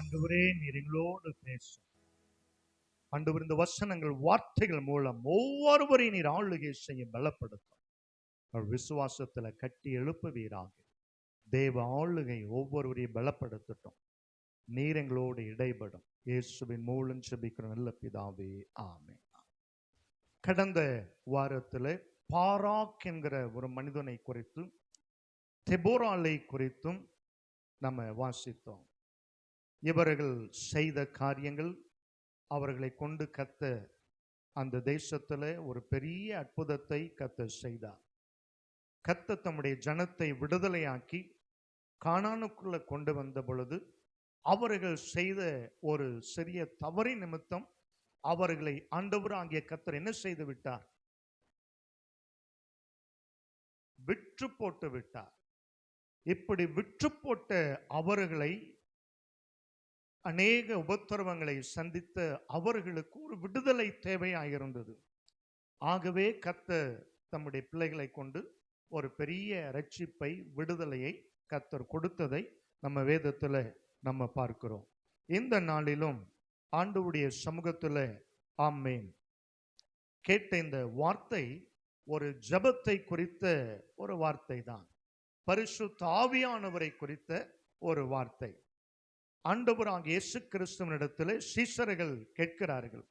ஆண்டவரே, நீர் எங்களோடு பேசும். ஆண்டவர், இந்த வசனங்கள் வார்த்தைகள் மூலம் ஒவ்வொருவரையும் நீர் ஆளுகை செய்ய பலப்படுத்தும். அவர் விசுவாசத்துல கட்டி எழுப்புவீராக. தேவ ஆளுகை ஒவ்வொருவரையும் பலப்படுத்தட்டும். நீர் எங்களோடு இடைப்படும். இயேசுவின் மூலம் ஜெபிக்கிற நல்ல பிதாவே, ஆமென். கடந்த வாரத்தில் பாராக் என்கிற ஒரு மனிதனை குறித்தும் தெபோராளை குறித்தும் நம்ம வாசித்தோம். இவர்கள் செய்த காரியங்கள், அவர்களை கொண்டு கர்த்தர் அந்த தேசத்தில் ஒரு பெரிய அற்புதத்தை கர்த்தர் செய்தார். கர்த்தர் தம்முடைய ஜனத்தை விடுதலையாக்கி கானானுக்குள்ள கொண்டு வந்த பொழுது அவர்கள் செய்த ஒரு சிறிய தவறின் நிமித்தம் அவர்களை ஆண்டவராகிய கர்த்தர் என்ன செய்து விட்டார்? விற்று போட்டு விட்டார். இப்படி விற்று போட்ட அவர்களை அநேக உபத்திரவங்களை சந்தித்த அவர்களுக்கு ஒரு விடுதலை தேவையாயிருந்தது. ஆகவே கர்த்தர் தம்முடைய பிள்ளைகளை கொண்டு ஒரு பெரிய ரட்சிப்பை, விடுதலையை கர்த்தர் கொடுத்ததை நம்ம வேதத்தில் நம்ம பார்க்கிறோம். இந்த நாளிலும் ஆண்டவருடைய சமூகத்தில் ஆமென் கேட்ட இந்த வார்த்தை ஒரு ஜெபத்தை குறித்த ஒரு வார்த்தை தான். பரிசுத்த ஆவியானவரை குறித்த ஒரு வார்த்தை. ஆண்டவராகிய இயேசு கிறிஸ்துவினிடத்தில் சீஷர்கள் கேட்கிறார்கள்.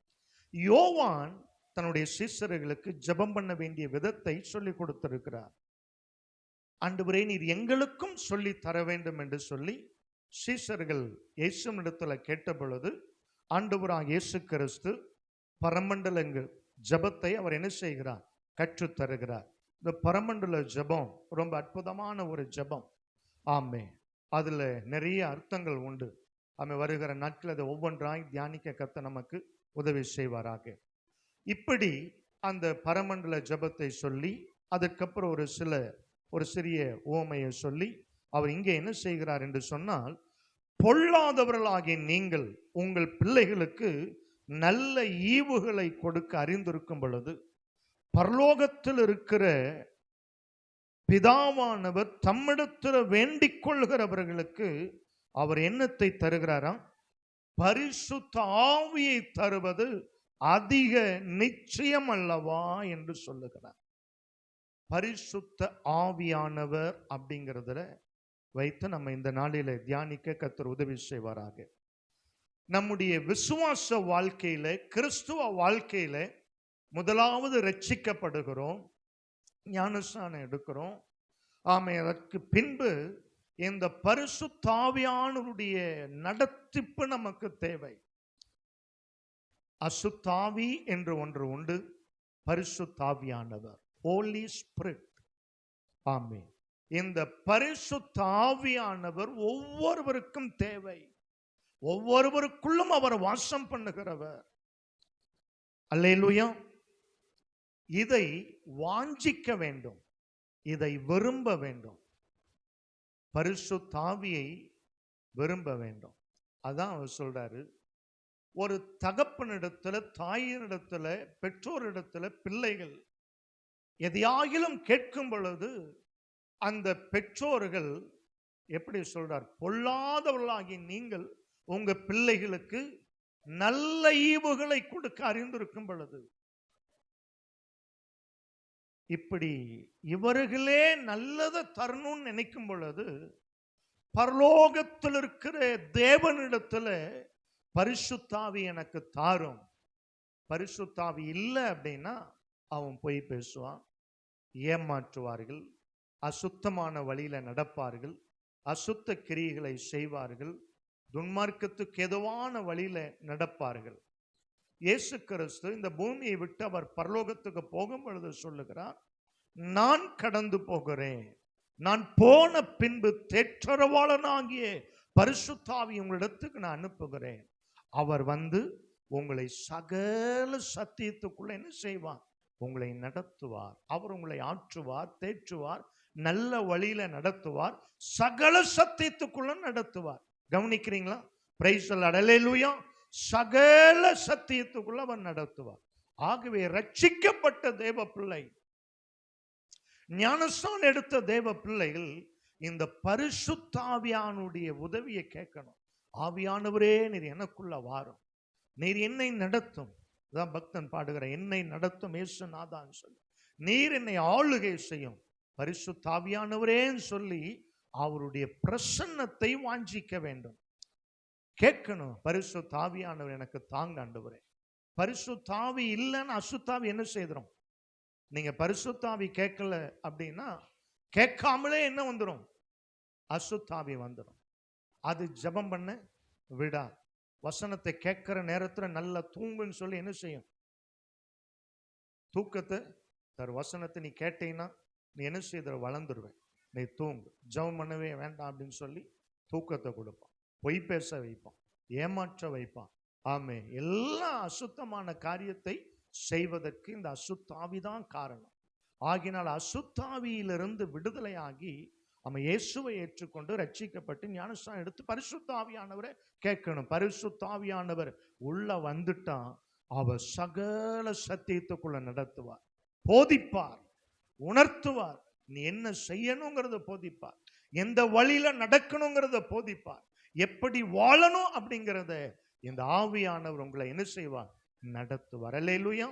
யோவான் தன்னுடைய சீஷர்களுக்கு ஜெபம் பண்ண வேண்டிய விதத்தை சொல்லிக் கொடுத்திருக்கிறார். ஆண்டவரே, நீர் எங்களுக்கும் சொல்லி தர வேண்டும் என்று சொல்லி சீஷர்கள் இயேசுவினிடத்தில் கேட்ட பொழுது ஆண்டவராகிய இயேசு கிறிஸ்து பரமண்டலங்கள் ஜெபத்தை அவர் என்ன செய்கிறார்? கற்றுத் தருகிறார். இந்த பரமண்டல ஜெபம் ரொம்ப அற்புதமான ஒரு ஜெபம். ஆமே, அதுல நிறைய அர்த்தங்கள் உண்டு. ஆமே, வருகிற நாட்கள் அதை ஒவ்வொன்றாய் தியானிக்க கர்த்தர் நமக்கு உதவி செய்வாராக. இப்படி அந்த பரமண்டல ஜெபத்தை சொல்லி அதற்கப்புறம் ஒரு சிறிய உவமையை சொல்லி அவர் இங்கே என்ன செய்கிறார் என்று சொன்னால், பொல்லாதவர்களாகிய நீங்கள் உங்கள் பிள்ளைகளுக்கு நல்ல ஈவுகளை கொடுக்க அறிந்திருக்கும் பொழுது பரலோகத்தில் இருக்கிற பிதாவானவர் தம்மிடத்தில் வேண்டிக் கொள்கிறவர்களுக்கு அவர் என்னத்தை தருகிறாராம்? பரிசுத்த ஆவியை தருவது அதிக நிச்சயம் அல்லவா என்று சொல்லுகிறார். பரிசுத்த ஆவியானவர் அப்படிங்கிறதுல வைத்து நம்ம இந்த நாளில தியானிக்க கர்த்தர் உதவி செய்வாராக. நம்முடைய விசுவாச வாழ்க்கையில, கிறிஸ்துவ வாழ்க்கையில முதலாவது ரட்சிக்கப்படுகிறோம், ஞானஸ்நானம் எடுக்கிறோம். ஆமே, அதற்கு பின்பு இந்த பரிசுத்த ஆவியானவருடைய நடத்திப்பு நமக்கு தேவை. அசுத்தாவி என்று ஒன்று உண்டு, பரிசுத்த ஆவியானவர், ஹோலி ஸ்பிரிட். ஆமே, இந்த பரிசுத்த ஆவியானவர் ஒவ்வொருவருக்கும் தேவை. ஒவ்வொருவருக்குள்ளும் அவர் வாசம் பண்ணுகிறவர். அல்லேலூயா. இதை வாஞ்சிக்க வேண்டும், இதை விரும்ப வேண்டும், பரிசுத்த ஆவியை விரும்ப வேண்டும். அதான் அவர் சொல்றாரு, ஒரு தகப்பனிடத்துல, தாயினிடத்துல, பெற்றோரிடத்துல பிள்ளைகள் எதையாகிலும் கேட்கும் பொழுது அந்த பெற்றோர்கள் எப்படி சொல்றார்? பொல்லாதவர்களாகி நீங்கள் உங்க பிள்ளைகளுக்கு நல்ல ஈவுகளை கொடுக்க அறிந்திருக்கும் பொழுது, இப்படி இவர்களே நல்லதை தரணும்னு நினைக்கும் பொழுது பரலோகத்தில் இருக்கிற தேவனிடத்துல பரிசுத்தாவி எனக்கு தாரும். பரிசுத்தாவி இல்லை அப்படின்னா அவன் பொய் பேசுவான், ஏமாற்றுவார்கள், அசுத்தமான வழியில நடப்பார்கள், அசுத்த கிரியைகளை செய்வார்கள், துன்மார்க்கத்துக்கு எதுவான வழியில நடப்பார்கள். இயேசு கிறிஸ்து இந்த பூமியை விட்டு அவர் பரலோகத்துக்கு போகும் பொழுது சொல்லுகிறார், நான் கடந்து போகிறேன், நான் போன பின்பு தேற்றரவாளனாகிய பரிசுத்த ஆவியை உங்களிடத்துக்கு நான் அனுப்புகிறேன். அவர் வந்து உங்களை சகல சத்தியத்துக்குள்ள என்ன செய்வார்? உங்களை நடத்துவார். அவர் உங்களை ஆற்றுவார், தேற்றுவார், நல்ல வழியில நடத்துவார், சகல சத்தியத்துக்குள்ள நடத்துவார். கவனிக்கிறீங்களா? பிரைஸ் தி லார்ட், அல்லேலூயா. சகல சத்தியத்துக்குள்ள அவர் நடத்துவார். ஆகவே ரட்சிக்கப்பட்ட தேவ பிள்ளை, ஞானஸ்நானம் எடுத்த தேவ பிள்ளைகள் இந்த பரிசுத்த ஆவியானுடைய உதவியை கேட்கணும். ஆவியானவரே நீர் எனக்குள்ள வாரும், நீர் என்னை நடத்தும். அதான் பக்தன் பாடுகிற, என்னை நடத்தும் இயேசுநாதான்னு சொல்லி, நீர் என்னை ஆளுகை செய்யும் பரிசுத்த ஆவியானவரேன்னு சொல்லி அவருடைய பிரசன்னத்தை வாஞ்சிக்க வேண்டும், கேட்கணும். பரிசுத்த ஆவியானவர் எனக்கு தாங்க ஆண்டவரே. பரிசுத்த ஆவி இல்லைன்னு அசுத்தாவி என்ன செய்துரும்? நீங்க பரிசுத்த ஆவி கேட்கல அப்படின்னா கேட்காமலே என்ன வந்துடும்? அசுத்தாவி வந்துடும். அது ஜெபம் பண்ண விடா. வசனத்தை கேட்கிற நேரத்தில் நல்லா தூங்குன்னு சொல்லி என்ன செய்யும்? தூக்கத்தை தர். வசனத்தை நீ கேட்டீங்கன்னா நீ என்ன செய்த? வளர்ந்துருவேன். நீ தூங்கு, ஜெபம் பண்ணவே வேண்டாம் அப்படின்னு சொல்லி தூக்கத்தை கொடுப்பான், பொய் பேச வைப்பான், ஏமாற்ற வைப்பான். ஆமே, எல்லா அசுத்தமான காரியத்தை செய்வதற்கு இந்த அசுத்தாவிதான் காரணம். ஆகினால் அசுத்தாவியிலிருந்து விடுதலையாகி நம்ம இயேசுவை ஏற்றுக்கொண்டு ரட்சிக்கப்பட்டு ஞானஸ்நானம் எடுத்து பரிசுத்த ஆவியானவரை கேட்கணும். பரிசுத்த ஆவியானவர் உள்ள வந்துட்டா அவர் சகல சத்தியத்துக்குள்ள நடத்துவார், போதிப்பார், உணர்த்துவார். நீ என்ன செய்யணுங்கிறத போதிப்பார், எந்த வழியில நடக்கணுங்கிறத போதிப்பார், எப்படி வாழணும் அப்படிங்கிறத இந்த ஆவியானவர் உங்களை என்ன செய்வார்? நடத்துவார். அல்லேலூயா.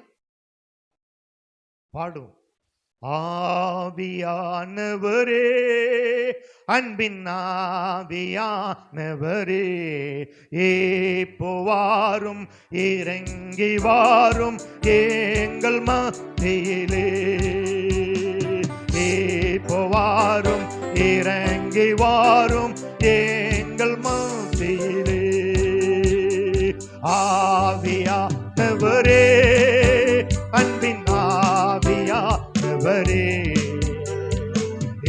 பாடும். ஆவியானவரே, அன்பின் ஆவியானவரே, ஏப்போவாரும் இறங்கி வாரும் எங்கள் மத்தியிலே, ஏப்போவாரும் இறங்கி வாரும் எங்கள் மத்தியிலே. ஆவியானவரே, அன்பின் ஆவியானவரே,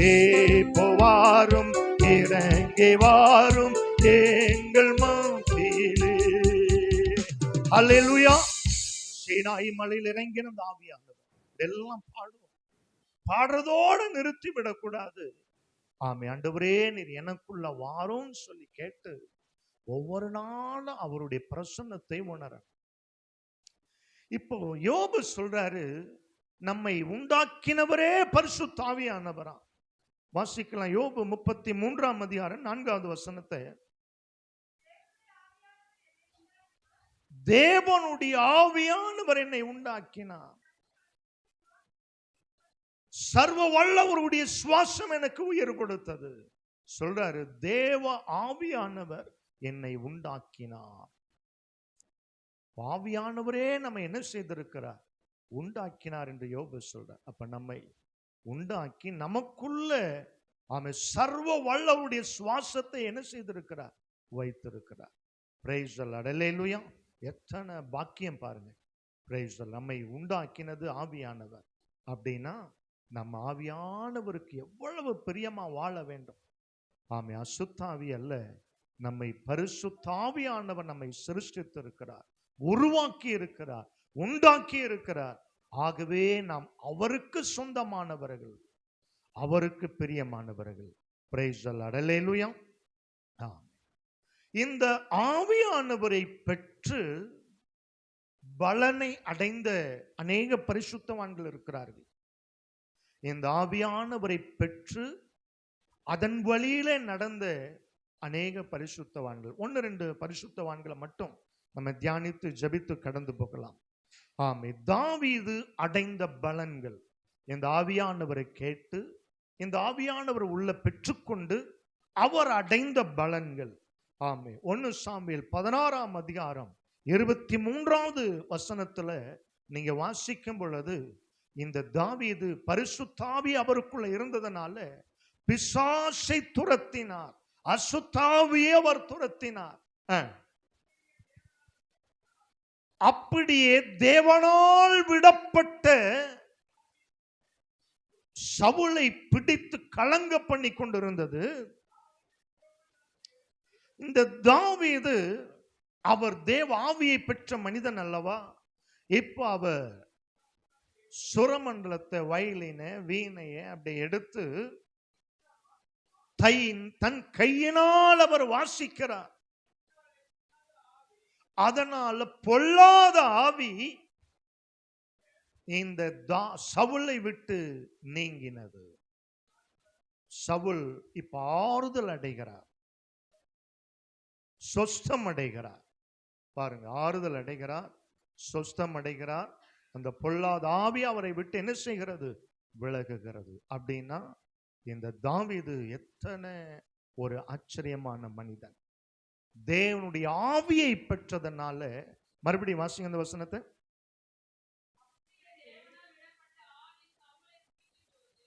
ஏப்போவாரும் இறங்கி வாரும் எங்கள் மத்தியிலே. அல்லேலூயா. சீனாய் மலையில் இறங்கின ஆவியானவர். எல்லாம் பாடுவோம். பாடுறதோடு நிறுத்தி விடக்கூடாது. ஆமே, ஆண்டவரே நீர் எனக்குள்ள வாரும் சொல்லி கேட்டு ஒவ்வொரு நாளும் அவருடைய பிரசன்னத்தை உணர. இப்போ யோபு சொல்றாரு, நம்மை உண்டாக்கினவரே பரிசுத்த ஆவியானவரா. வாசிக்கலாம். யோபு 33ஆம் அதிகாரம் 4வது வசனத்தை. தேவனுடைய ஆவியானவர் என்னை உண்டாக்கினார், சர்வ வல்லவருடைய சுவாசம் எனக்கு உயிர் கொடுத்தது. சொல்றாரு, தேவ ஆவியானவர் என்னை உண்டாக்கினார். ஆவியானவரே நம்ம என்ன செய்திருக்கிறார்? உண்டாக்கினார் என்று யோபு சொல்றார். அப்ப நம்மை உண்டாக்கி நமக்குள்ள ஆமே சர்வ வல்லவருடைய சுவாசத்தை என்ன செய்திருக்கிறார்? வைத்திருக்கிறார். Praise the Lord. அல்லேலூயா. எத்தனை பாக்கியம் பாருங்க. Praise the Lord. நம்மை உண்டாக்கினது ஆவியானவர் அப்படின்னா நம்ம ஆவியானவருக்கு எவ்வளவு பிரியமா வாழ வேண்டும். ஆமே, அசுத்தாவி அல்ல, நம்மை பரிசுத்த ஆவியானவர் நம்மை சிருஷ்டித்திருக்கிறார், உருவாக்கி இருக்கிறார், உண்டாக்கி இருக்கிறார். ஆகவே நாம் அவருக்கு சொந்தமானவர்கள், அவருக்கு பிரியமானவர்கள். Praise the Lord. அல்லேலூயா. இந்த ஆவியானவரை பெற்று பலனை அடைந்த அநேக பரிசுத்தவான்கள் இருக்கிறார்கள். இந்த ஆவியானவரை பெற்று அதன் வழியில நடந்த அநேக பரிசுத்தவான்கள், 1-2 பரிசுத்தவான்களை மட்டும் நம்ம தியானித்து ஜபித்து கடந்து போகலாம். ஆமே, தாவீது அடைந்த பலன்கள், இந்த ஆவியானவரை கேட்டு இந்த ஆவியானவர் உள்ள பெற்றுக்கொண்டு அவர் அடைந்த பலன்கள். ஆமே, 1 சாமுவேல் 16ஆம் அதிகாரம் 23வது வசனத்துல நீங்க வாசிக்கும் பொழுது, இந்த தாவீது பரிசுத்தாவி அவருக்குள்ள இருந்ததனால பிசாசை துரத்தினார், அசுத்தாவியை அவர் துரத்தினார். அப்படியே தேவனால் விடப்பட்ட சவுலை பிடித்து கலங்க பண்ணி கொண்டிருந்தது. இந்த தாவீது அவர் தேவ ஆவியை பெற்ற மனிதன் அல்லவா. இப்ப அவர் சுரமண்டலத்தை, வயலின, வீணைய அப்படி எடுத்து தன் கையினால் அவர் வாசிக்கிறார். அதனால பொல்லாத ஆவி இந்த சவுலை விட்டு நீங்கினது. சவுல் இப்ப ஆறுதல் அடைகிறார். சொஸ்தம் அடைகிறார். பாருங்க, ஆறுதல் அடைகிறார், சொஸ்தம் அடைகிறார். அந்த பொல்லாத ஆவி அவரை விட்டு என்ன செய்கிறது? விலகுகிறது. அப்படின்னா இந்த தாவீது எத்தனை ஒரு ஆச்சரியமான மனிதன். தேவனுடைய ஆவியை பெற்றதனால, மறுபடியும் வாசிங்க அந்த வசனத்தை.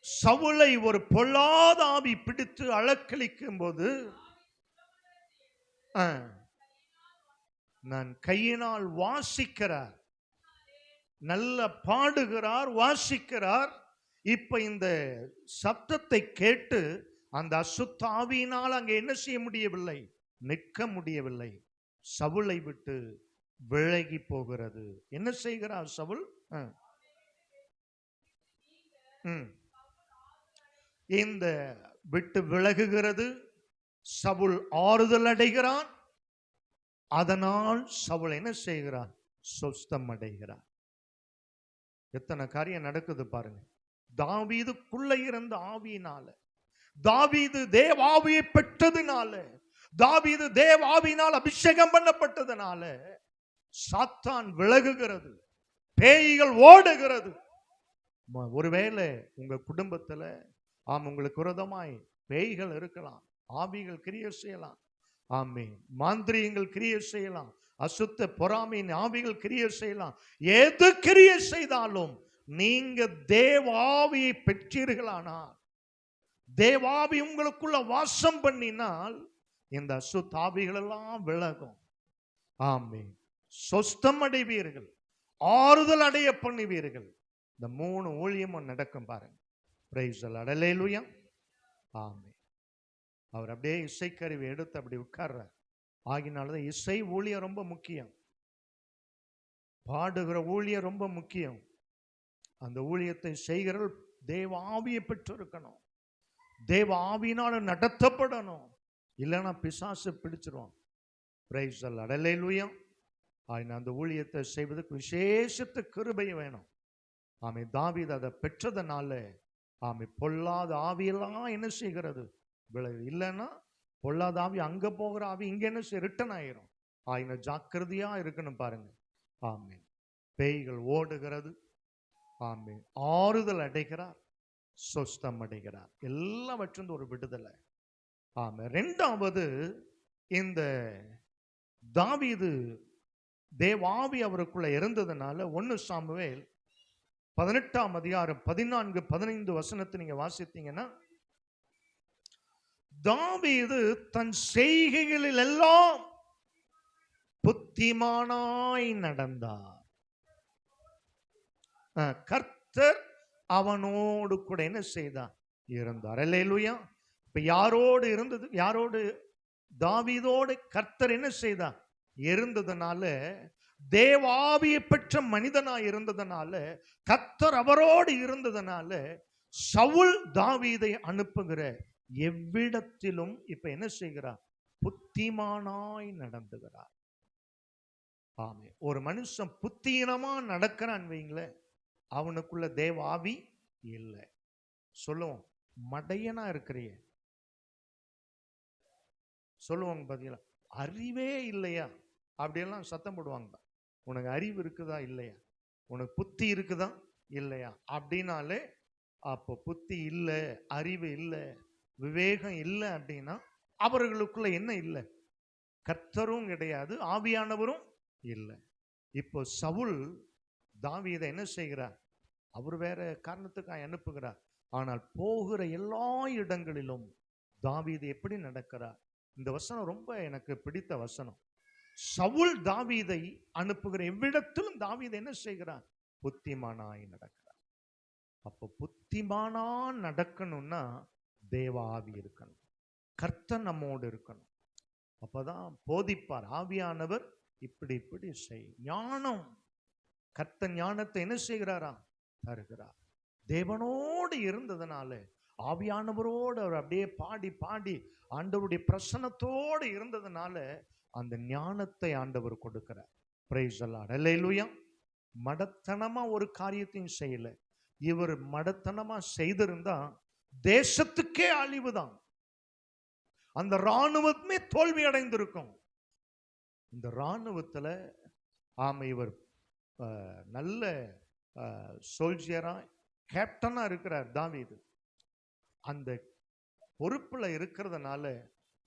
சவுலை ஒரு பொல்லாத ஆவி பிடித்து அலக்களிக்கும் போது, நான் கையினால் வாசிக்கிறார், நல்ல பாடுகிறார், வாசிக்கிறார். இப்ப இந்த சப்தத்தை கேட்டு அந்த அசுத்த ஆவியினால் அங்க என்ன செய்ய முடியவில்லை? நிற்க முடியவில்லை. சவுலை விட்டு விலகி போகிறது. என்ன செய்கிறார் சவுல்? இந்த விட்டு விலகுகிறது. சவுல் ஆறுதல் அடைகிறான். அதனால் சவுல் என்ன செய்கிறான்? சொஸ்தம் அடைகிறான். எத்தனை காரியம் நடக்குது பாருங்க. தாவீதுக்குள்ள இருந்த ஆவியினால, தாவீது தேவ ஆவியை பெற்றதுனால, தாவீது தேவ ஆவியினால் அபிஷேகம் பண்ணப்பட்டதுனால சாத்தான் விலகுகிறது, பேய்கள் ஓடுகிறது. ஒருவேளை உங்க குடும்பத்துல உங்களுக்கு விரோதமாய் பேய்கள் இருக்கலாம், ஆவிகள் கிரியை செய்யலாம், மாந்திரியங்கள் கிரியை செய்யலாம், அசுத்த பொறாமையின் ஆவிகள் கிரியை செய்யலாம். எது கிரியை செய்தாலும் நீங்க தேவாவியை பெற்றீர்களானால், தேவாவி உங்களுக்குள்ள வாசம் பண்ணினால் இந்த அசுத்த ஆவிகள் எல்லாம் விலகும். ஆமென். சொஸ்தம் அடைவீர்கள், ஆறுதல் அடைய பண்ணுவீர்கள். இந்த 3 ஊழியமும் நடக்கும் பாருங்க. Praise the Lord. அல்லேலூயா. ஆமென். அவர் அப்படியே இசைக்கருவி எடுத்து அப்படி உட்கார்றார். ஆகினால்தான் இசை ஊழியம் ரொம்ப முக்கியம், பாடுகிற ஊழியம் ரொம்ப முக்கியம். அந்த ஊழியத்தை செய்கிறவர்கள் தேவ ஆவியை பெற்று இருக்கணும், தேவ ஆவியினால நடத்தப்படணும். இல்லைன்னா பிசாசு பிடிச்சிருவோம். Price the Lord. அல்லேலூயா. அந்த ஊழியத்தை செய்வதற்கு விசேஷத்து கிருபை வேணும். தாவீது அதை பெற்றதனால பொல்லாத ஆவியெல்லாம் என்ன செய்கிறது? விலகு. இல்லைன்னா பொல்லாத ஆவி அங்க போகிற ஆவி இங்க என்ன செய்ய? ரிட்டர்ன் ஆயிரும். ஜாக்கிரதையா இருக்கணும் பாருங்க. ஆமென். பேய்கள் ஓடுகிறது. ஆமென். ஆறுதல் அடைகிறார், சொஸ்தம் அடைகிறார். எல்லாவற்றும் ஒரு விடுதலை. ஆமென். 2வது, இந்த தாவீது தேவாவி அவருக்குள்ள இருந்ததுனால 1 சாமுவேல் 18ஆம் அதிகாரம் 14, 15 வசனத்தை நீங்க வாசித்தீங்கன்னா, தாவீது தன் செய்கைகளில் எல்லாம் புத்திமானாய் நடந்தார். கர்த்தர் அவனோடு கூட என்ன செய்தார்? இருந்தார். அல்லேலூயா. இப்ப யாரோடு இருந்தது? யாரோடு? தாவீதோடு கர்த்தர் என்ன செய்தார்? இருந்ததுனால, தேவாவியை பெற்ற மனிதனாய் இருந்ததுனால, கர்த்தர் அவரோடு இருந்ததுனால, சவுல் தாவீதை அனுப்புகிற எவ்விடத்திலும் இப்ப என்ன செய்கிறார்? புத்திமானாய் நடந்துகிறார். ஆமென். ஒரு மனுஷன் புத்தீனமா நடக்கிறான் வைங்களேன், அவனுக்குள்ள தேவ ஆவி இல்லை. சொல்லுவோம், மடையனா இருக்கிறிய சொல்லுவாங்க பாத்தீங்களா, அறிவே இல்லையா அப்படியெல்லாம் சத்தம் போடுவாங்க. உனக்கு அறிவு இருக்குதா இல்லையா, உனக்கு புத்தி இருக்குதா இல்லையா அப்படின்னாலே, அப்போ புத்தி இல்லை, அறிவு இல்லை, விவேகம் இல்லை அப்படின்னா அவர்களுக்குள்ள என்ன இல்லை? கர்த்தரும் கிடையாது, ஆவியானவரும் இல்லை. இப்போ சவுல் தாவீதை என்ன செய்கிறார்? அவர் வேற காரணத்துக்காக அனுப்புகிறார். ஆனால் போகிற எல்லா இடங்களிலும் தாவீது எப்படி நடக்கிறார்? இந்த வசனம் ரொம்ப எனக்கு பிடித்த வசனம். சவுல் தாவீதை அனுப்புகிற எவ்விடத்திலும் தாவீது என்ன செய்கிறார்? புத்திமானாய் நடக்கிறார். அப்போ புத்திமானா நடக்கணும்னா தேவ ஆவி இருக்கணும், கர்த்தர் நம்மோடு இருக்கணும். அப்பதான் போதிப்பார். ஆவியானவர் இப்படி இப்படி செய். ஞானம், கர்த்தர் ஞானத்தை என்ன செய்கிறாரா? தருகிறார். தேவனோடு இருந்ததுனால, ஆவியானவரோடு அவர் அப்படியே பாடி பாடி ஆண்டவருடைய பிரசன்னத்தோடு இருந்ததுனால அந்த ஞானத்தை ஆண்டவர் கொடுக்கிறார். Price the Lord. அல்லேலூயா. மடத்தனமா ஒரு காரியத்தையும் செய்யல. இவர் மடத்தனமா செய்திருந்தா தேசத்துக்கே அழிவுதான், அந்த இராணுவமே தோல்வி அடைந்திருக்கும். இந்த இராணுவத்துல இவர் நல்ல சோல்ஜியரா கேப்டனா இருக்கிறார் தாவீது. அந்த பொறுப்புல இருக்கிறதுனால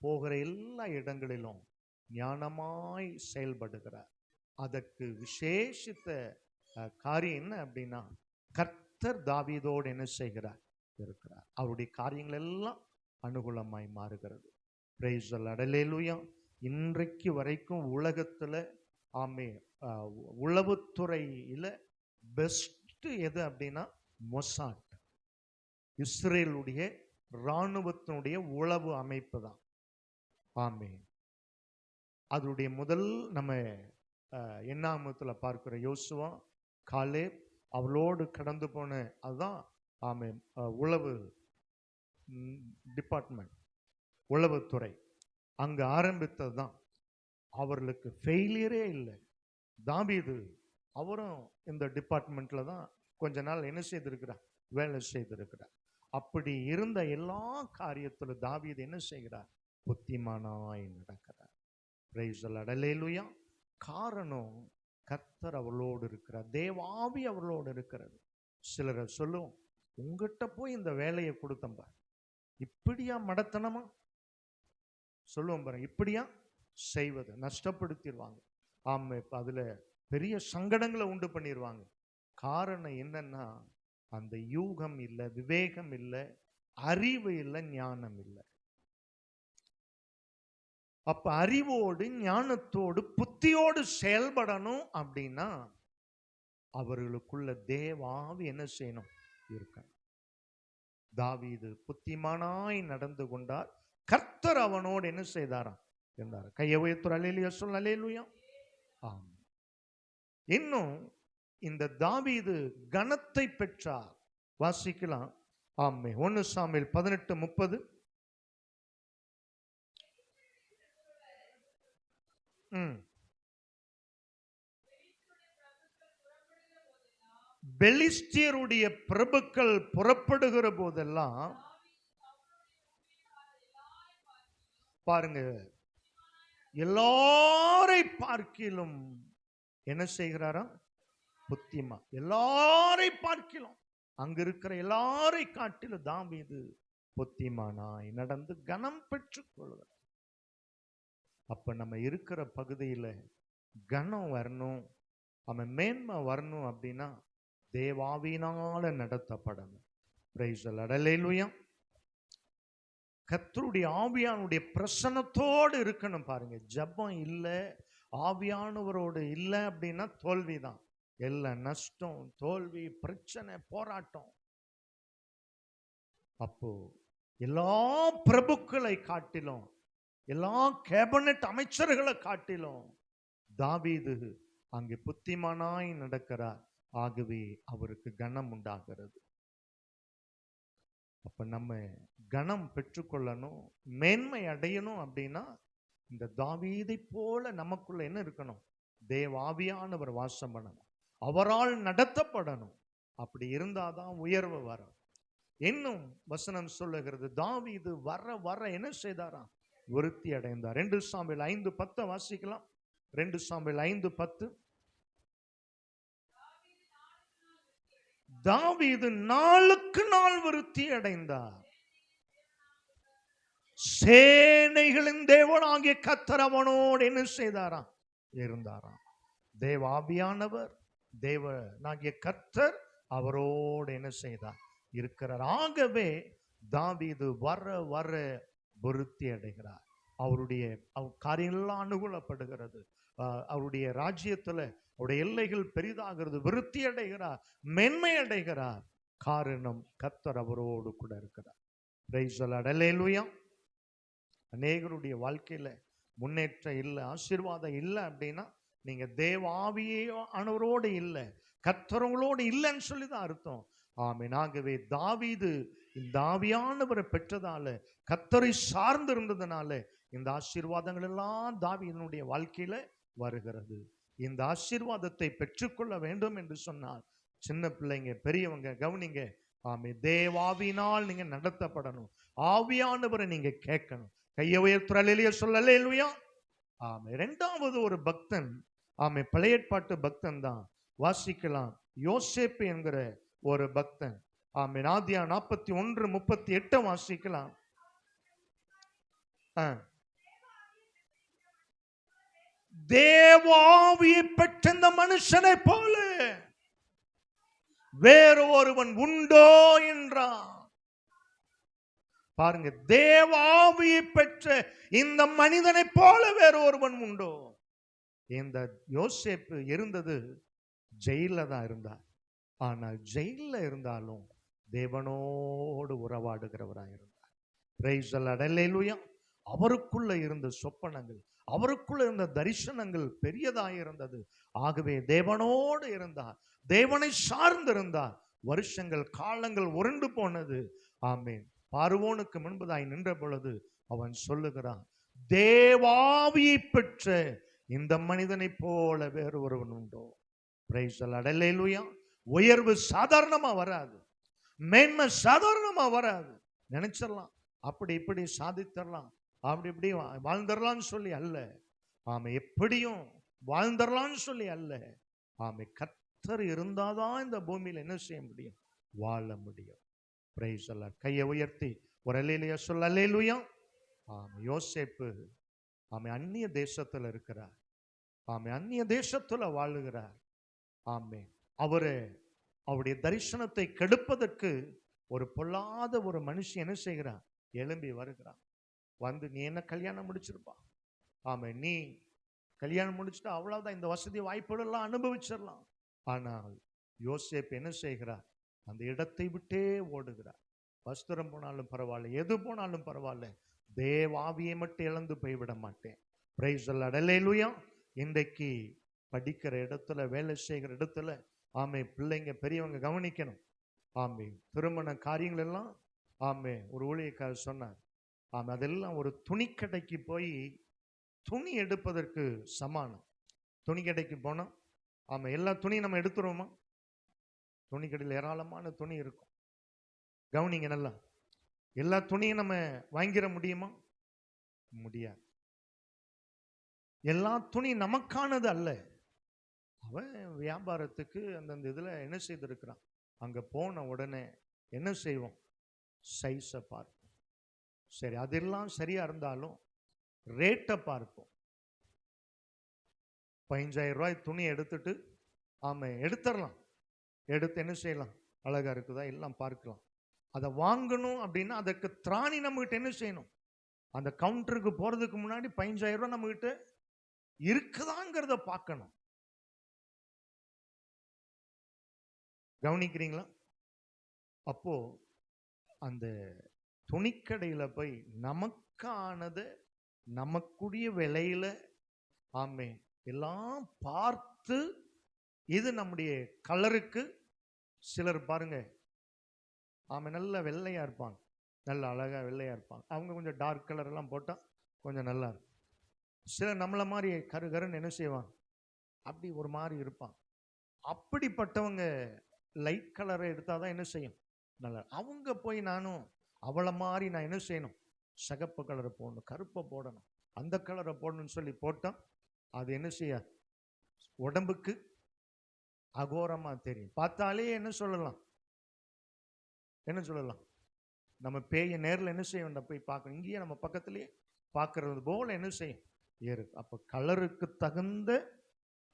போகிற எல்லா இடங்களிலும் ஞானமாய் செயல்படுகிறார். அதற்கு விசேஷித்த காரியம் என்ன அப்படின்னா, கர்த்தர் தாவீதோடு என்ன செய்கிறார் இருக்கிறார். அவருடைய காரியங்கள் எல்லாம் அனுகூலமாய் மாறுகிறது. Praise the Lord. அல்லேலூயா. இன்றைக்கு வரைக்கும் உலகத்துல உளவுத்துறையில பெஸ்ட் எது அப்படின்னா மொசாட், இஸ்ரேலுடைய இராணுவத்தினுடைய உளவு அமைப்பு தான். அதனுடைய முதல் நம்ம எண்ணாமத்துல பார்க்கிற யோசுவா, காலேப், அவளோடு கடந்து போன அதுதான் உளவு டிபார்ட்மெண்ட், உளவுத்துறை அங்க ஆரம்பித்தது தான். அவர்களுக்கு ஃபெயிலியரே இல்லை. தாவீது அவரும் இந்த டிபார்ட்மெண்ட்ல தான் கொஞ்ச நாள் என்ன செய்திருக்கிறார், வேலை செய்திருக்கிறார். அப்படி இருந்த எல்லா காரியத்திலும் தாவீது என்ன செய்கிறார், புத்திமானாய் நடக்கிறார். Praise the Lord. அல்லேலூயா. காரணம், கர்த்தர் அவளோடு இருக்கிறார், தேவாவி அவளோடு இருக்கிறது. சிலரை சொல்லுவோம், உங்ககிட்ட போய் இந்த வேலையை கொடுத்தம்பா, இப்படியா மடத்தனமா சொல்லுவோம் பாருங்க, இப்படியா செய்வது, நஷ்டப்படுத்திடுவாங்க. அதுல பெரிய சங்கடங்களை உண்டு பண்ணிடுவாங்க. காரணம் என்னன்னா, அந்த யூகம் இல்லை, விவேகம் இல்லை, அறிவு இல்லை, ஞானம் இல்லை. அப்ப அறிவோடு ஞானத்தோடு புத்தியோடு செயல்படணும் அப்படின்னா அவர்களுக்குள்ள தேவாவி என்ன செய்யணும், இருக்கணும். தாவீது புத்திமானாய் நடந்து கொண்டார், கர்த்தர் அவனோடு என்ன செய்தாராம், இருந்தார். கையை உயர்த்துற அல்லேலூயா சொல்ல, அல்லேலூயா. இன்னும் இந்த தாவீது கனத்தை பெற்றார். வாசிக்கலாம். 1 சாமுவேல் 18:30. பெலிஸ்தியருடைய பிரபுக்கள் புறப்படுகிற போதெல்லாம் பாருங்க, எல்லாரை பார்க்கிலும் என்ன செய்கிறாரா, புத்திமா. எல்லாரை பார்க்கிலும், அங்க இருக்கிற எல்லாரை காட்டிலும் தாவீது புத்திமானாய் நடந்து கனம் பெற்றுக் கொள்கிறார். அப்ப நம்ம இருக்கிற பகுதியில கனம் வரணும், மேன்மை வரணும் அப்படின்னா தேவாவினால நடத்தப்படணும். Price the Lord. அல்லேலூயா. கர்த்தருடைய ஆவியானுடைய பிரசன்னத்தோடு இருக்கணும். பாருங்க, ஜெபம் இல்லை, ஆவியானவரோடு இல்லை அப்படின்னா தோல்விதான். எல்லாம் நஷ்டம், தோல்வி, பிரச்சனை, போராட்டம். அப்போ எல்லா பிரபுக்களை காட்டிலும், எல்லா கேபினட் அமைச்சர்களை காட்டிலும் தாவீது அங்கே புத்திமானாய் நடக்கிறார். ஆகவே அவருக்கு கனம் உண்டாகிறது. அப்ப நம்ம கனம் பெற்றுக்கொள்ளணும், மேன்மை அடையணும் அப்படின்னா இந்த தாவீதை போல நமக்குள்ள என்ன இருக்கணும், தேவாவியானவர் வாசம் பண்ணணும், அவரால் நடத்தப்படணும். அப்படி இருந்தாதான் உயர்வு வரும். இன்னும் வசனம் சொல்லுகிறது, தாவீது வர வர என்ன செய்தாராம், விருத்தி அடைந்தார். 2 சாமுவேல் 5:10 வாசிக்கலாம். 2 சாமுவேல் 5:10. தாவீது நாளுக்கு நாள் விருத்தி அடைந்தார். சேனைகளின் தேவனாகிய கர்த்தர் அவனோடு என்ன செய்தாராம், இருந்தாராம். தேவாவியானவர், தேவனாகிய கர்த்தர் அவரோடு என்ன செய்தார், இருக்கிறார். ஆகவே தாவீது வர வர விருத்தி அடைகிறார். அவருடைய காரியங்கள்லாம் அனுகூலப்படுகிறது. அவருடைய ராஜ்யத்துல அவருடைய எல்லைகள் பெரிதாகிறது, விருத்தி அடைகிறார், மென்மை அடைகிறார். காரணம், கர்த்தர் அவரோடு கூட இருக்கிறார். Praise the Lord. அல்லேலூயா. அநேகருடைய வாழ்க்கையில முன்னேற்றம் இல்லை, ஆசீர்வாதம் இல்லை அப்படின்னா நீங்க தேவாவியானவரோடு இல்லை, கர்த்தரோடு இல்லைன்னு சொல்லிதான் அர்த்தம். ஆமென். ஆகவே தாவீது இந்த ஆவியானவரை பெற்றதால, கர்த்தரை சார்ந்து இருந்ததுனால இந்த ஆசீர்வாதங்கள் எல்லாம் தாவீதினுடைய வாழ்க்கையில வருகிறது. இந்த ஆசீர்வாதத்தை பெற்றுக்கொள்ள வேண்டும் என்று சொன்னால், சின்ன பிள்ளைங்க, பெரியவங்க கவனிங்க. தேவாவினால் நீங்க நடத்தப்படணும், ஆவியானவரை நீங்க கேட்கணும். கையை உயர்த்துற அல்லேலூயா சொல்ல, அல்லேலூயா. ஆமே. இரண்டாவது ஒரு பக்தன், ஆமே, பழைய ஏற்பாட்டு பக்தன் தான். வாசிக்கலாம். யோசேப்பு என்கிற ஒரு பக்தன். ஆமே. ஆதியா 41:38 வாசிக்கலாம். தேவாவியை பெற்ற இந்த மனுஷனை போல வேறு ஒருவன் உண்டோ என்றான். பாருங்க, தேவாவியை பெற்ற இந்த மனிதனை போல வேறு ஒருவன் உண்டோ. இந்த யோசேப்பு இருந்தது ஜெயில தான் இருந்தார். ஆனால் ஜெயில இருந்தாலும் தேவனோடு உறவாடுகிறவராக இருந்தார். Praise the Lord. அல்லேலூயா. அவருக்குள்ள இருந்த சொப்பனங்கள், அவருக்குள்ள இருந்த தரிசனங்கள் பெரியதாக இருந்தது. ஆகவே தேவனோடு இருந்தார், தேவனை சார்ந்திருந்தார். வருஷங்கள், காலங்கள் உருண்டு போனது. ஆமென். பார்வோனுக்கு முன்பதாய் நின்ற பொழுது அவன் சொல்லுகிறான், தேவாவியை பெற்ற இந்த மனிதனை போல வேறு ஒருவன் உண்டோ. Praise the Lord. அல்லேலூயா. உயர்வு சாதாரணமா வராது, மேன்மை சாதாரணமா வராது. நினைச்சிடலாம் அப்படி இப்படி சாதித்தரலாம், அப்படி இப்படி வாழ்ந்துடலாம்னு சொல்லி அல்ல. ஆமை, எப்படியும் வாழ்ந்துடலாம்னு சொல்லி அல்ல. ஆமை, கர்த்தர் இருந்தாதான் இந்த பூமியில் என்ன செய்ய முடியும்? வாழ முடியும். Price the Lord. கையை உயர்த்தி ஒரு அல்லேலூயா சொல்ல. அல்லேலூயா. ஆமை, யோசேப்பு ஆமை அந்நிய தேசத்துல இருக்கிறார். ஆமை, அந்நிய தேசத்துல வாழுகிறார். ஆமே. அவருடைய தரிசனத்தை கெடுப்பதற்கு ஒரு பொல்லாத ஒரு மனுஷன் என்ன செய்கிறான்? எழும்பி வருகிறான். வந்து, நீ என்ன கல்யாணம் முடிச்சிருப்பா? ஆமே, நீ கல்யாணம் முடிச்சுட்டா அவ்வளவுதான், இந்த வசதி வாய்ப்புகள் எல்லாம் அனுபவிச்சிடலாம். ஆனால் யோசேப்பு என்ன செய்கிறார்? அந்த இடத்தை விட்டே ஓடுகிறார். வஸ்திரம் போனாலும் பரவாயில்ல, எது போனாலும் பரவாயில்ல, தேவாவியை மட்டும் இழந்து போய்விட மாட்டேன். Praise the Lord. அல்லேலூயா. இன்றைக்கு படிக்கிற இடத்துல, வேலை செய்கிற இடத்துல, ஆமே, பிள்ளைங்க பெரியவங்க கவனிக்கணும். ஆமே, திருமண காரியங்கள் எல்லாம், ஆமே, ஒரு ஊழியக்காரர் சொன்னார், ஆமே, அதெல்லாம் ஒரு துணி கடைக்கு போய் துணி எடுப்பதற்கு சமானம். துணி கடைக்கு போனா, ஆமா, எல்லா துணியும் நம்ம எடுத்துருவோமா? துணி கடையில் ஏராளமான துணி இருக்கும். கவனிங்க நல்லா. எல்லா துணியும் நம்ம வாங்கிட முடியுமா? முடியாது. எல்லா துணி நமக்கானது அல்ல. அவன் வியாபாரத்துக்கு அந்தந்த இதுல என்ன செய்திருக்கிறான். அங்க போன உடனே என்ன செய்வோம்? சைஸை பார்ப்போம். சரி, அதெல்லாம் சரியா இருந்தாலும் ரேட்டை பார்ப்போம். 15,000 ரூபாய் துணி எடுத்துட்டு, ஆமா, எடுத்துடலாம். எடுத்து என்ன செய்யலாம்? அழகா இருக்குதா எல்லாம் பார்க்கலாம். அதை வாங்கணும் அப்படின்னா அதற்கு திராணி நம்ம கிட்ட என்ன செய்யணும்? அந்த கவுண்டருக்கு போறதுக்கு முன்னாடி 15,000 ரூபாய் நம்ம கிட்ட இருக்குதாங்கிறத பார்க்கணும். கவனிக்கிறீங்களா? அப்போ அந்த துணிக்கடையில போய் நமக்கானது, நமக்குரிய விலையில, ஆமே, எல்லாம் பார்த்து, இது நம்முடைய கலருக்கு, சிலர் பாருங்க, ஆமே, நல்ல வெள்ளையா இருப்பாங்க, நல்ல அழகா வெள்ளையா இருப்பாங்க. அவங்க கொஞ்சம் டார்க் கலர் எல்லாம் போட்டா கொஞ்சம் நல்லா இருக்கும். சிலர் நம்மள மாதிரி கருன்னு என்ன செய்வாங்க? அப்படி ஒரு மாதிரி இருப்பாங்க. அப்படிப்பட்டவங்க லைட் கலரை எடுத்தாதான் என்ன செய்யும்? நல்லா. அவங்க போய் நானும் அவளை மாதிரி நான் என்ன செய்யணும்? சகப்பு கலரை போடணும், கருப்பை போடணும், அந்த கலரை போடணும்னு சொல்லி போட்டோம். அது என்ன செய்ய? உடம்புக்கு அகோரமா தெரியும். பார்த்தாலே என்ன சொல்லலாம்? என்ன சொல்லலாம்? நம்ம பேய நேரில் என்ன செய்ய வேண்டாம், போய் பார்க்கணும். இங்கேயே நம்ம பக்கத்திலேயே பார்க்கறது போல என்ன செய்யும்? ஏறு. அப்போ கலருக்கு தகுந்த,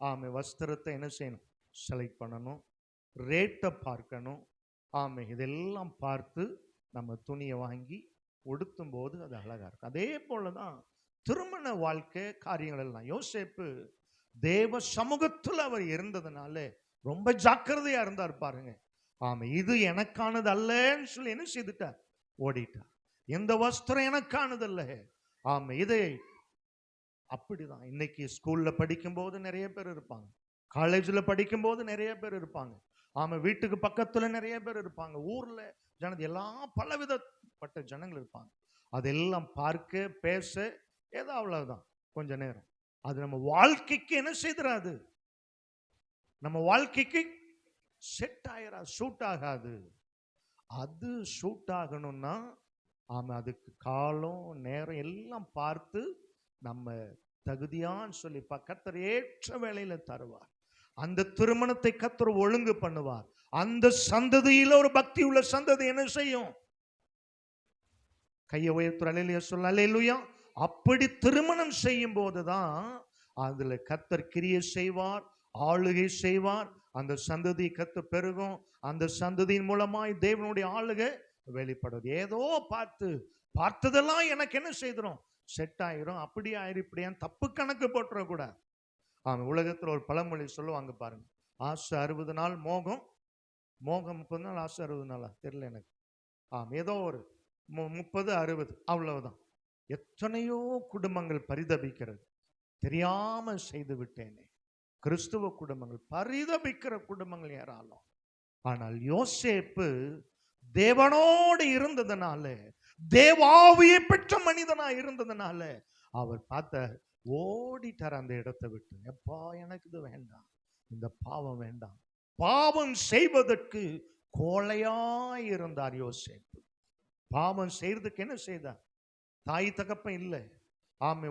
ஆமை, வஸ்திரத்தை என்ன செய்யணும்? செலக்ட் பண்ணணும். ரேட்டை பார்க்கணும். ஆமை, இதெல்லாம் பார்த்து நம்ம துணியை வாங்கி உடுத்தும் போது அது அழகா இருக்கும். அதே போலதான் திருமண வாழ்க்கை காரியங்கள் எல்லாம். யோசேப்பு தேவ சமூகத்தில் அவர் இருந்ததுனால ரொம்ப ஜாக்கிரதையா இருந்தார். பாருங்க, ஆமா, இது எனக்கானது அல்லன்னு சொல்லி என்ன செய்துட்டார்? ஓடிட்டார். எந்த வஸ்திரம் எனக்கானது அல்ல. ஆமா, இதை அப்படிதான். இன்னைக்கு ஸ்கூல்ல படிக்கும் போது நிறைய பேர் இருப்பாங்க, காலேஜ்ல படிக்கும் போது நிறைய பேர் இருப்பாங்க, ஆமா, வீட்டுக்கு பக்கத்துல நிறைய பேர் இருப்பாங்க, ஊர்ல ஜனது எல்லாம் பலவிதப்பட்ட ஜனங்கள் இருப்பாங்க. அதெல்லாம் பார்க்க, பேச ஏதோ அவ்வளவுதான் கொஞ்ச நேரம். அது நம்ம வாழ்க்கைக்கு என்ன செய்திராது? நம்ம வாழ்க்கைக்கு செட் ஆயிரா, சூட் ஆகாது. அது சூட் ஆகணும்னா, ஆமா, அதுக்கு காலம் நேரம் எல்லாம் பார்த்து நம்ம தகுதியான்னு சொல்லி கர்த்தர் ஏற்ற வேளையில தருவார். அந்த திருமணத்தை கர்த்தர் ஒழுங்கு பண்ணுவார். அந்த சந்ததியில ஒரு பக்தி உள்ள சந்ததி என்ன செய்யும்? கையை உயர்த்துற அல்லேலூயா சொல்ல அல்லேலூயா. அப்படி திருமணம் செய்யும் போதுதான் அதுல கர்த்தர் கிரியை செய்வார், ஆளுகை செய்வார். அந்த சந்ததி கத்து பெருகும். அந்த சந்ததியின் மூலமாய் தேவனுடைய ஆளுகை வெளிப்படும். ஏதோ பார்த்ததெல்லாம் எனக்கு என்ன செய்திரும்? செட் ஆயிரும். அப்படி ஆயிரும் இப்படியா தப்பு கணக்கு போட்டுற கூட. உலகத்துல ஒரு பழமொழி சொல்லுவாங்க பாருங்க, ஆசை 60 நாள், மோகம் 30 நாள். ஆசை 60 நாளா தெரியல எனக்கு. ஏதோ ஒரு 30 60 அவ்வளவுதான். எத்தனையோ குடும்பங்கள் பரிதபிக்கிறது. தெரியாம செய்து விட்டேனே. கிறிஸ்துவ குடும்பங்கள் பரிதபிக்கிற குடும்பங்கள் ஏராளம். ஆனால் யோசேப்பு தேவனோடு இருந்ததுனால, தேவாவியை பெற்ற மனிதனா இருந்ததுனால அவர் ஓடிட்டார் அந்த இடத்தை விட்டு. எப்பா எனக்கு இது வேண்டாம், இந்த பாவம் வேண்டாம். பாவம் செய்வதற்கு கோழையாய் இருந்தார் யோசேப்பு. பாவம் செய்யறதுக்கு என்ன செய்தார்? தாய் தகப்பன் இல்லை,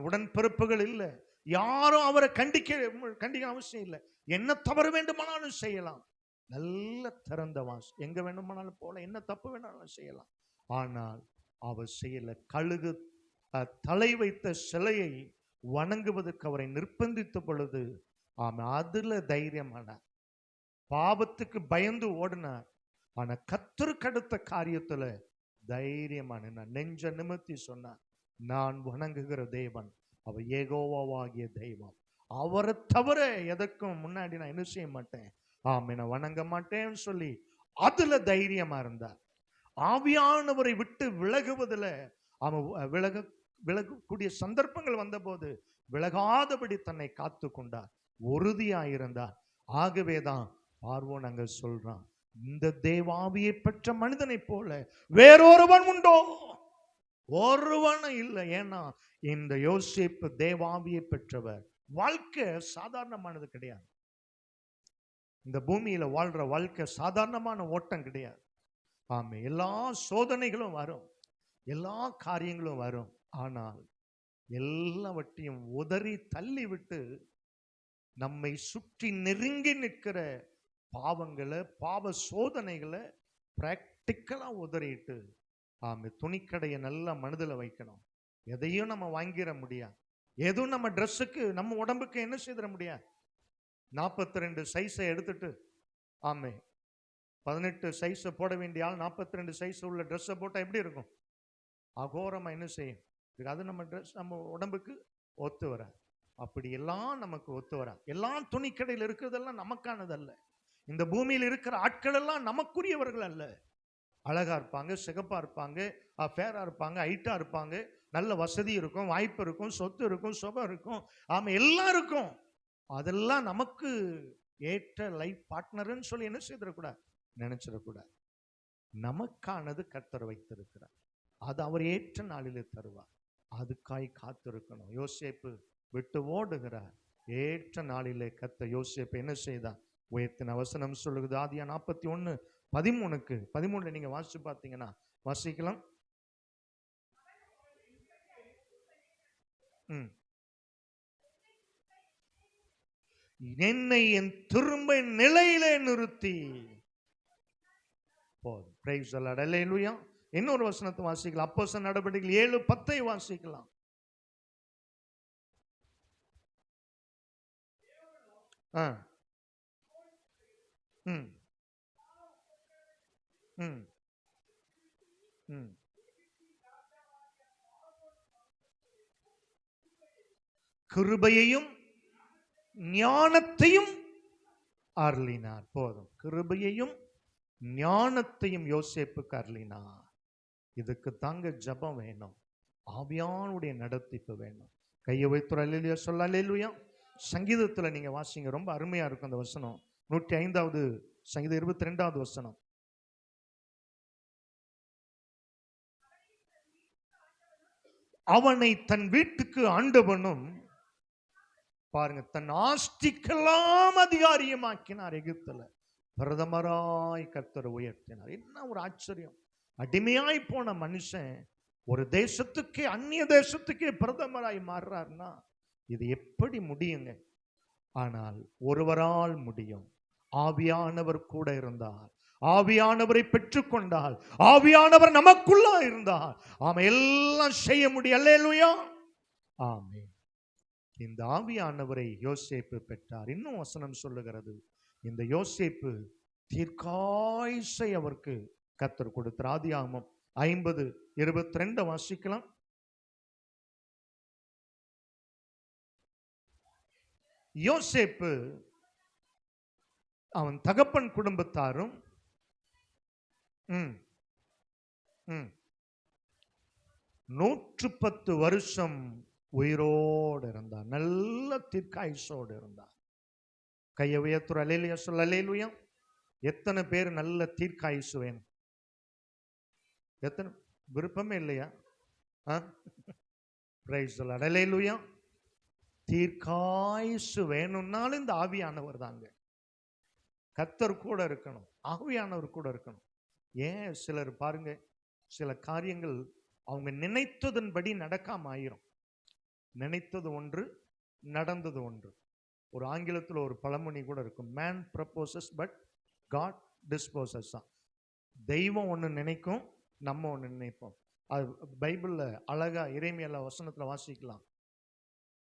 உடன்பிறப்புகள் இல்லை, யாரும் அவரை கண்டிக்க அவசியம் இல்லை. என்ன தவறு வேண்டுமானாலும் செய்யலாம். நல்ல திறந்த வாசு, எங்க வேண்டுமானாலும் போல, என்ன தப்பு வேண்டாலும் செய்யலாம். ஆனால் அவர் செய்யல. கழுகு தலை வைத்த சிலையை வணங்குவதற்கு அவரை நிர்பந்தித்த பொழுது அதுல தைரியமானார். பாவத்துக்கு பயந்து ஓடினார். ஆனா கர்த்தருக்கு அடுத்த காரியத்துல தைரியமான நெஞ்ச நிமிர்த்தி சொன்னார், நான் வணங்குகிற தேவன் அவர் யெகோவாகிய தெய்வம். அவரை தவிர எதற்கும் முன்னாடி நான் என்ன செய்ய மாட்டேன், நான் வணங்க மாட்டேன்னு சொல்லி அதுல தைரியமா இருந்தார். ஆவியானவரை விட்டு விலகுவதில் அவன் விலகக்கூடிய சந்தர்ப்பங்கள் வந்த போது விலகாதபடி தன்னை காத்து கொண்டார், உறுதியாயிருந்தார். ஆகவேதான் பார்வோன் அங்க சொல்றான், இந்த தேவாவியை பெற்ற மனிதனை போல வேறொருவன் உண்டோ? ஒருவனும் இல்லை. ஏன்னா இந்த யோசேப்பு தேவாவியை பெற்றவர். வாழ்க்கை சாதாரணமானது கிடையாது. இந்த பூமியில வாழ்ற வாழ்க்கை சாதாரணமான ஓட்டம் கிடையாது. எல்லா சோதனைகளும் வரும், எல்லா காரியங்களும் வரும். ஆனால் எல்லாவற்றையும் உதறி தள்ளி விட்டு நம்மை சுற்றி நெருங்கி நிற்கிற பாவங்களை, பாவ சோதனைகளை பிராக்டிக்கலா உதறிட்டு துணிக்கடையை நல்லா மனதில் வைக்கணும். எதையும் நம்ம வாங்கிட முடியாது. எதுவும் நம்ம ட்ரெஸ்ஸுக்கு, நம்ம உடம்புக்கு என்ன செய்திட முடியாது. 42 சைஸை எடுத்துட்டு 18 சைஸை போட வேண்டிய ஆள் 42 சைஸ் உள்ள ட்ரெஸ்ஸை போட்டால் எப்படி இருக்கும்? அகோரமா என்ன செய்யும்? அது நம்ம ட்ரெஸ் நம்ம உடம்புக்கு ஒத்து வர. அப்படி எல்லாம் நமக்கு ஒத்து வர. எல்லாம் துணிக்கடையில் இருக்கிறதெல்லாம் நமக்கானது அல்ல. இந்த பூமியில் இருக்கிற ஆட்கள் எல்லாம் நமக்குரியவர்கள் அல்ல. அழகா இருப்பாங்க, சிகப்பா இருப்பாங்க, ஃபேரா இருப்பாங்க, ஹைட்டா இருப்பாங்க, நல்ல வசதி இருக்கும், வாய்ப்பு இருக்கும், சொத்து இருக்கும், சுகம் இருக்கும், எல்லாம் இருக்கும். அதெல்லாம் நமக்கு ஏற்ற லைஃப் பார்ட்னர்னு சொல்லி என்ன செய்திடக்கூடாது, நினைச்சிடக்கூடாது. நமக்கானது கர்த்தர் வைத்திருக்கிறார். அது அவர் ஏற்ற நாளிலே தருவார். அதுக்காய் காத்திருக்கணும். யோசேப்பு விட்டு ஓடுகிறார். ஏற்ற நாளிலே கர்த்தர் யோசேப்பு என்ன செய்தார்? உயர்த்தின வசனம் சொல்லுகிறது. ஆதியா 41:13 நீங்க வாசிச்சு பார்த்தீங்கன்னா வாசிக்கலாம். என்னை என் திரும்ப நிலையிலே நிறுத்தி போதும். Praise the Lord. அல்லேலூயா. இன்னொரு வசனத்தை வாசிக்கலாம். அப்போஸ்தலர் நடவடிக்கைகள் 7:10 வாசிக்கலாம். கிருபையையும் ஞானத்தையும் அருளினார். போதும். கிருபையையும் ஞானத்தையும் யோசேப்புக்கு அருளினார். இதுக்கு தாங்க ஜபம் வேணும், ஆவியானுடைய நடத்திப்பு வேணும். கையை வைத்து அல்லேலூயா சொல்ல அல்லேலூயா. சங்கீதத்துல நீங்க வாசிங்க, ரொம்ப அருமையா இருக்கும் அந்த வசனம். 105வது சங்கீதம் 22வது வசனம். அவனை தன் வீட்டுக்கு ஆண்டவனும், பாருங்க, தன் ஆஸ்திக்கெல்லாம் அதிகாரியமாக்கினார். எகிப்துல பிரதமராய் கர்த்தர் உயர்த்தினார். என்ன ஒரு ஆச்சரியம்! அடிமையாய் போன மனுஷன் ஒரு தேசத்துக்கே, அந்நிய தேசத்துக்கே பிரதமராய் மாறுறாருன்னா இது எப்படி முடியுங்க? ஆனால் ஒருவரால் முடியும். ஆவியானவர் கூட இருந்தால், ஆவியானவரை பெற்றுக்கொண்டால், ஆவியானவர் நமக்குள்ளா இருந்தால் ஆமா எல்லாம் செய்ய முடியும். அல்லேலூயா, ஆமென். இந்த ஆவியானவரை யோசேப்பு பெற்றார். இன்னும் வசனம் சொல்லுகிறது, இந்த யோசேப்பு தீர்க்காயுசை அவருக்கு கர்த்தர் கொடுத்தார். ஆதியாகமம் 50:22 வாசிக்கலாம். யோசேப்பு அவன் தகப்பன் குடும்பத்தாரும் 110 வருஷம் உயிரோடு இருந்தார். நல்ல தீர்க்காயுசோடு இருந்தார். கையை உயர்த்துற அல்லேலூயா சொல்ல. அல்லேலூயா. எத்தனை பேர் நல்ல தீர்க்காயுசு வேணும்? எத்தனை விருப்பமே இல்லையா? Price the Lord. அல்லேலூயா. தீர்க்காயுசு வேணும்னாலும் இந்த ஆவியானவர் தாங்க. கர்த்தர் கூட இருக்கணும், ஆவியானவர் கூட இருக்கணும். ஏன் சிலர் பாருங்க, சில காரியங்கள் அவங்க நினைத்ததன்படி நடக்காம ஆயிரும். நினைத்தது ஒன்று, நடந்தது ஒன்று. ஒரு ஆங்கிலத்தில் ஒரு பழமொழி கூட இருக்கும், man proposes but God disposes. தெய்வம் ஒன்று நினைக்கும், நம்ம ஒன்று நினைப்போம். அது பைபிள்ல அழகா எரேமியா வசனத்துல வாசிக்கலாம்.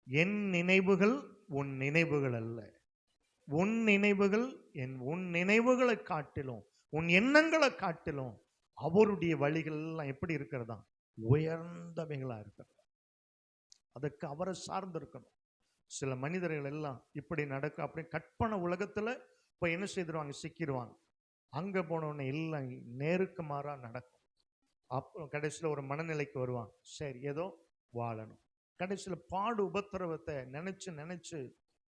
என் நினைவுகள் உன் நினைவுகள் அல்ல, உன் நினைவுகள் உன் நினைவுகளை காட்டிலும், உன் எண்ணங்களை காட்டிலும் அவருடைய வழிகள் எல்லாம் எப்படி இருக்கிறதா? உயர்ந்தவைகளா இருக்கிறது. அதுக்கு அவரை சார்ந்து இருக்கணும். சில மனிதர்கள் எல்லாம் இப்படி நடக்கும், அப்படி கற்பனை உலகத்துல போய் என்ன செய்திருவாங்க, சிக்கிடுவாங்க. அங்க போனவொடனே எல்லாம் நேருக்கு மாறா நடக்கும். அப்புறம் கடைசியில் ஒரு மனநிலைக்கு வருவான், சரி ஏதோ வாழணும். கடைசியில் பாடு உபத்திரவத்தை நினைச்சு நினைச்சு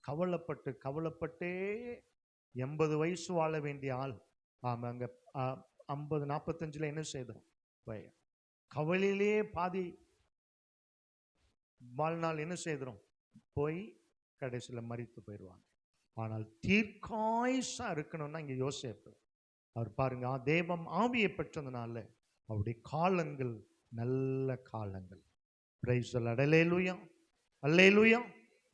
கவலைப்பட்டே 80 வயசு வாழ வேண்டிய ஆள் ஆமா அங்க 50-45 என்ன செய்தோம், கவலையிலே பாதி வாழ்நாள் என்ன செய்தோம், போய் கடைசியில் மரித்து போயிடுவாங்க. ஆனால் தீர்க்காயுசா இருக்கணும்னா இங்க யோசேப்பு அவர் பாருங்க, தேவம் ஆவியை பெற்றதுனால அவருடைய காலங்கள் நல்ல காலங்கள். Praise the Lord. அல்லேலூயா, அல்லேலூயா,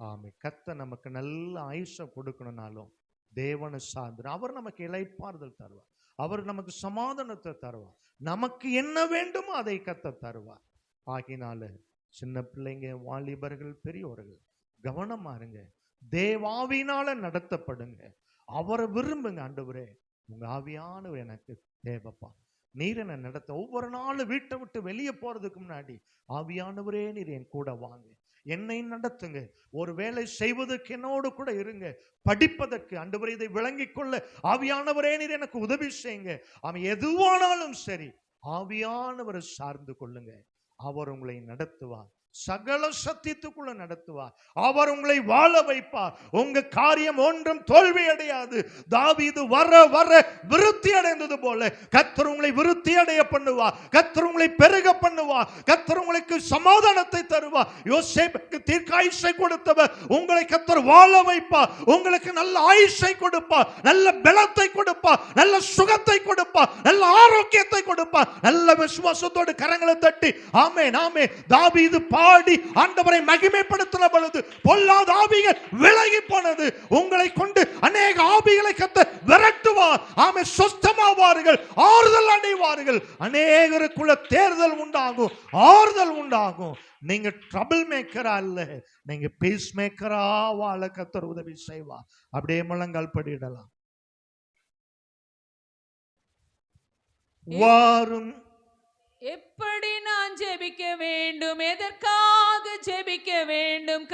ஆமென். கர்த்தர் நமக்கு நல்ல ஆயுசை கொடுக்கணும்னாலும் தேவனை சார்ந்து அவர் நமக்கு இளைப்பாறுதல் தருவார், அவர் நமக்கு சமாதானத்தை தருவார், நமக்கு என்ன வேண்டுமோ அதை கர்த்தர் தருவார். ஆகினால சின்ன பிள்ளைங்க, வாலிபர்கள், பெரியோர்கள் கவனமா இருங்க. தேவாவினால நடத்தப்படுங்க. அவரை விரும்புங்க. ஆண்டவரே உங்க ஆவியானவர் எனக்கு தேவைப்பா, நீர் என்ன நடத்த. ஒவ்வொரு நாளும் வீட்டை விட்டு வெளியே போறதுக்கு முன்னாடி ஆவியானவரே நீர் என் கூட வாங்க, என்னை நடத்துங்க. ஒரு வேலை செய்வதற்கு என்னோடு கூட இருங்க, படிப்பதற்கு ஆண்டவரே இதை விளங்கிக் கொள்ள ஆவியானவரே நீர் எனக்கு உதவி செய்யுங்க. அவன் எதுவானாலும் சரி ஆவியானவரை சார்ந்து கொள்ளுங்க. அவர் உங்களை நடத்துவார், சகல சத்தியத்துக்குள்ள நடத்துவார், அவர் உங்களை வாழ வைப்பார். உங்க காரியம் ஒன்றும் தோல்வி அடையாது. தாவீது வர வர விருத்தி அடைந்தது போல கர்த்தர் உங்களை விருத்தி அடைய பண்ணுவார், கர்த்தர் உங்களை பெருக பண்ணுவார், கர்த்தர் உங்களுக்கு சமாதானத்தை தருவார். யோசேப்புக்கு தீர்க்காயுசை கொடுத்தவர் உங்களை கர்த்தர் வாழ வைப்பார், உங்களுக்கு நல்ல ஆயுசை கொடுப்பார், நல்ல பலத்தை கொடுப்பார், நல்ல சுகத்தை கொடுப்பார், நல்ல ஆரோக்கியத்தை கொடுப்பார். நல்ல விசுவாசத்தோடு கரங்களை தட்டி ஆமென் ஆமென். தாவீது பாடி ஆண்டவரை மகிமைப்படுத்தின பொழுது பொல்லாத ஆவிகள் விலகி போனது. உங்களை கொண்டு அநேக ஆவிகளை கர்த்தர் விரட்டுவார். ஆமென். சுத்தமாவார்கள், ஆறுதல் அடைவார்கள். அநேகருக்குள்ள தேர்தல் உண்டாகும், ஆறுதல் உண்டாகும். நீங்க ட்ரபிள் மேக்கரா இல்ல, நீங்க பீஸ் மேக்கரா வாழ கர்த்தர் உதவி செய்வார். அப்படியே முழங்கால் படியிடலாம். வாரும். எப்படி நான் ஜெபிக்க வேண்டும், எதற்காக ஜெபிக்க வேண்டும்?